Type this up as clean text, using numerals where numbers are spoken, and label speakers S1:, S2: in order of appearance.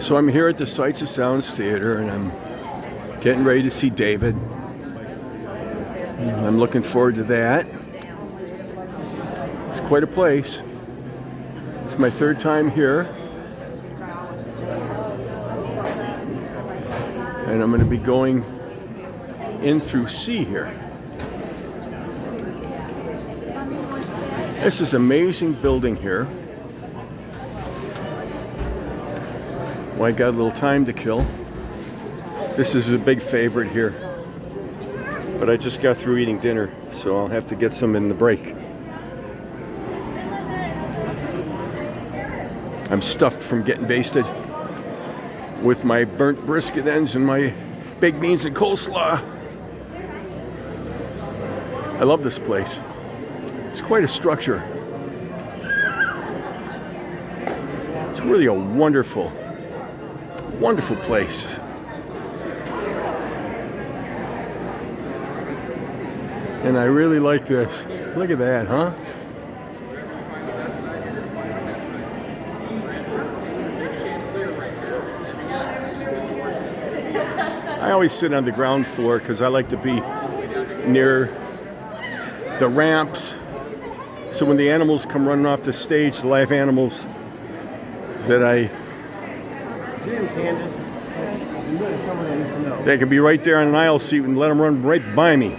S1: So I'm here at the Sights and Sounds Theater, and I'm getting ready to see David. I'm looking forward to that. It's quite a place. It's my third time here. And I'm going to be going in through C here. This is an amazing building here. Well, I got a little time to kill. This is a big favorite here. But I just got through eating dinner, so I'll have to get some in the break. I'm stuffed from getting basted with my burnt brisket ends and my baked beans and coleslaw. I love this place. It's quite a structure. It's really a wonderful place. And I really like this. Look at that, huh? I always sit on the ground floor because I like to be near the ramps. So when the animals come running off the stage, the live animals, that they can be right there on an aisle seat and let them run right by me.